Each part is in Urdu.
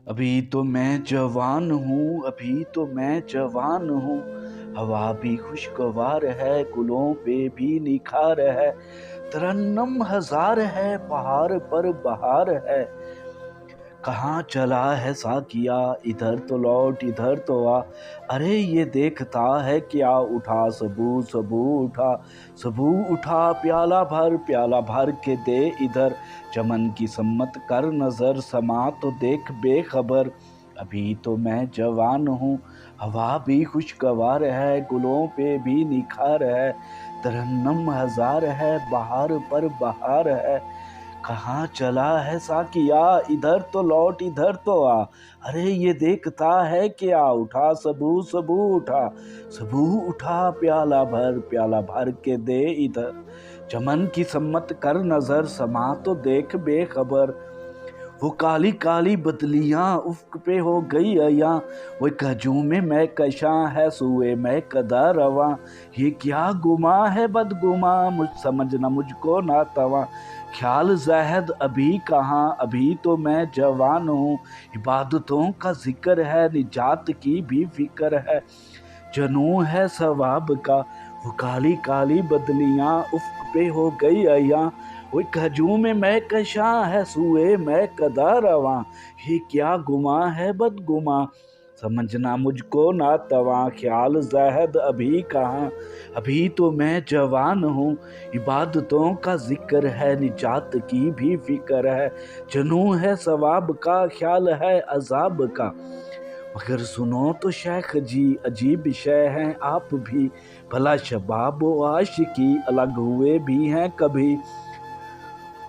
ابھی تو میں جوان ہوں، ابھی تو میں جوان ہوں، ہوا بھی خوشگوار ہے، گلوں پہ بھی نکھار ہے، ترنم ہزار ہے، پہاڑ پر بہار ہے۔ کہاں چلا ہے ساقیا، ادھر تو لوٹ ادھر تو آ، ارے یہ دیکھتا ہے کیا، اٹھا سبو سبو اٹھا، سبو اٹھا، پیالہ بھر کے دے ادھر، چمن کی سمت کر نظر، سما تو دیکھ بے خبر۔ ابھی تو میں جوان ہوں، ہوا بھی خوشگوار ہے، گلوں پہ بھی نکھار ہے، ترنم ہزار ہے، بہار پر بہار ہے۔ کہاں چلا ہے ساقیا، ادھر تو لوٹ ادھر تو آ، ارے یہ دیکھتا ہے کیا، اٹھا سبو سبو اٹھا، سبو اٹھا، پیالہ بھر کے دے ادھر، چمن کی سمت کر نظر، سما تو دیکھ بے خبر۔ وہ کالی کالی بدلیاں افق پہ ہو گئی عیاں، وہ ہجوم میں کشاں ہے، سوئے میں کدا رواں، یہ کیا گماں ہے بدگماں، سمجھنا مجھ کو ناتواں۔ خیال زاہد ابھی کہاں، ابھی تو میں جوان ہوں، عبادتوں کا ذکر ہے، نجات کی بھی فکر ہے، جنوں ہے ثواب کا۔ وہ کالی کالی بدلیاں افق پہ ہو گئی عیاں، وہ ایک ہجوم میں کشاں ہے، سوئے میں کدا رواں، یہ کیا گماں ہے بدگماں، سمجھنا مجھ کو ناتواں۔ خیال زاہد ابھی کہاں، ابھی تو میں جوان ہوں، عبادتوں کا ذکر ہے، نجات کی بھی فکر ہے، جنوں ہے ثواب کا، خیال ہے عذاب کا۔ مگر سنو تو شیخ جی، عجیب شے ہیں آپ بھی، بھلا شباب و عاشقی الگ ہوئے بھی ہیں کبھی،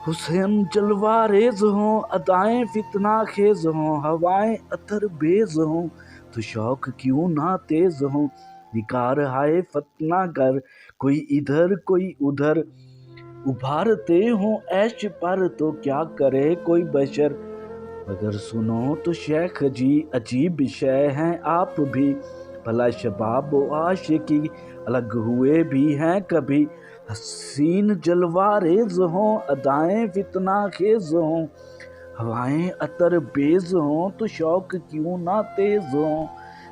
حسن جلوہ ریز ہوں، ادائیں فتنہ خیز ہوں، ہوائیں عطر بیز ہوں، تو شوق کیوں نہ تیز ہوں، نگار ہائے فتنہ گر، کوئی ادھر کوئی ادھر، ابھارتے ہوں عیش پر، تو کیا کرے کوئی بشر۔ مگر سنو تو شیخ جی، عجیب شے ہیں آپ بھی، بھلا شباب و عاشقی الگ ہوئے بھی ہیں کبھی، حسین جلوہ ریز ہوں، ادائیں فتنہ خیز ہوں، ہوائیں عطر بیز ہوں، تو شوق کیوں نہ تیز ہوں،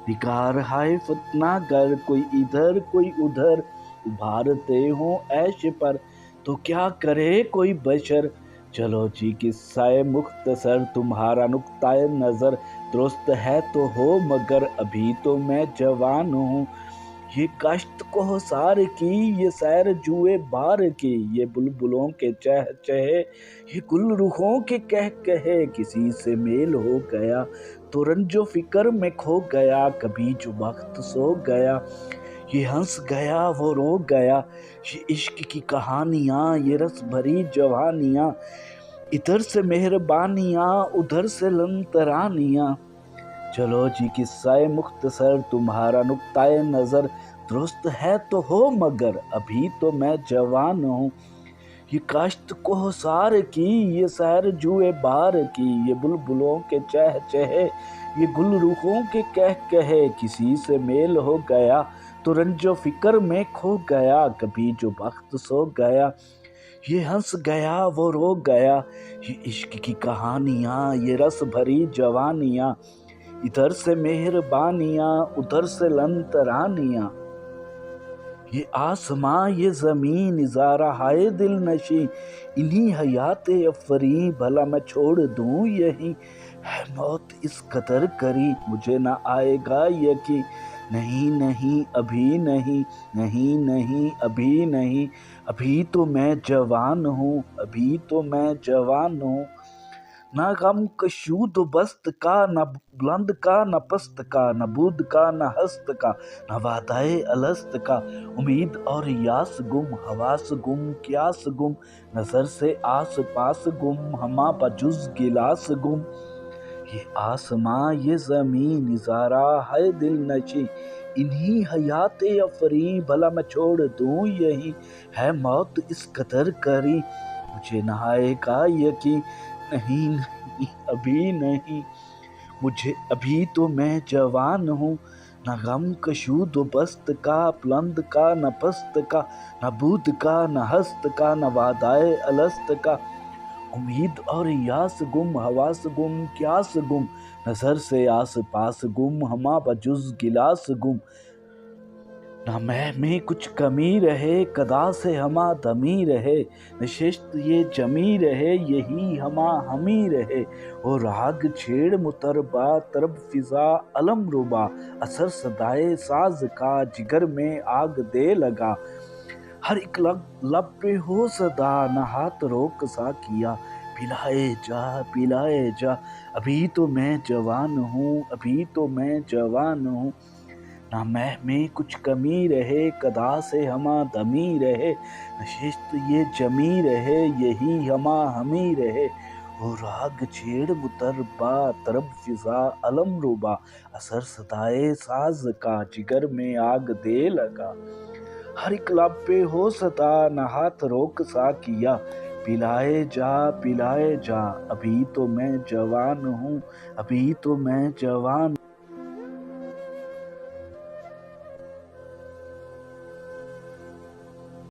نگار ہائے فتنہ گر، کوئی ادھر کوئی ادھر، ابھارتے ہوں عیش پر، تو کیا کرے کوئی بشر۔ چلو جی قصہ مختصر، تمہارا نقطہ نظر درست ہے تو ہو، مگر ابھی تو میں جوان ہوں، یہ کشت کوہسار کی، یہ سیر جوئے بار کی، یہ بلبلوں کے چہ چہے، یہ گل رخوں کے کہے، کسی سے میل ہو گیا تو رنج و فکر میں کھو گیا، کبھی جو وقت سو گیا، یہ ہنس گیا وہ رو گیا، یہ عشق کی کہانیاں، یہ رس بھری جوانیاں، ادھر سے مہربانیاں، ادھر سے لنترانیاں۔ چلو جی قصہ مختصر، تمہارا نقطہ نظر درست ہے تو ہو، مگر ابھی تو میں جوان ہوں، یہ کاشت کوہسار کی، یہ سیر جوئے بار کی، یہ بلبلوں کے چہ چہے، یہ گل رخوں کے کہے، کسی سے میل ہو گیا تو رنج و فکر میں کھو گیا، کبھی جو وقت سو گیا، یہ ہنس گیا وہ رو گیا، یہ عشق کی کہانیاں، یہ رس بھری جوانیاں، ادھر سے مہربانیاں، ادھر سے لنترانیاں۔ یہ آسماں یہ زمین، نظارہ ہائے دل نشیں، انہی حیات افریں، بھلا میں چھوڑ دوں یہیں، ہے موت اس قدر قریب، مجھے نہ آئے گا یقین، نہیں نہیں ابھی نہیں، نہیں نہیں ابھی نہیں، ابھی تو میں جوان ہوں، ابھی تو میں جوان ہوں۔ نہ غم کشود و بست کا، نہ بلند کا نہ پست کا، نہ بود کا نہ ہست کا، نہ وعدہ الست کا، امید اور یاس گم، حواس گم قیاس گم، نظر سے آس پاس گم، ہمہ بجز گلاس گم۔ یہ آسماں یہ زمین، نظارہ ہے دل نشیں، انہی حیات افریں، بھلا میں چھوڑ دوں یہیں، ہے موت اس قدر قریب، مجھے نہ آئے گا یقین، نہیں نہیں ابھی نہیں، مجھے ابھی تو میں جوان ہوں۔ نہ غم کشود و بست کا، بلند کا نہ پست کا، نہ بود کا نہ ہست کا، نہ وعدہ الست کا، امید اور یاس گم، حواس گم، قیاس گم، نظر سے آس پاس گم، ہما بجز گلاس گم، نہ میں کچھ کمی رہے قدا سے ہما دمی رہے، نشست یہ جمی رہے یہی ہما ہمی رہے، اور راگ چھیڑ مطربہ طرب فضا علم ربا، اثر صدائے ساز کا جگر میں آگ دے لگا، ہر ایک لب پہ ہو صدا نہ ہاتھ روک سا کیا، پلائے جا ابھی تو میں جوان ہوں، ابھی تو میں جوان ہوں، نہ میں کچھ کمی رہے قدا سے ہما دمی رہے، نشست یہ جمی رہے یہی ہما ہمی رہے، وہ راگ چھیڑ مطربہ طرب فضا علم ربا، اثر صدائے ساز کا جگر میں آگ دے لگا، ہر ایک لب پہ ہو صدا نہ ہاتھ روک سا کیا، پلائے جا ابھی تو میں جوان ہوں، ابھی تو میں جوان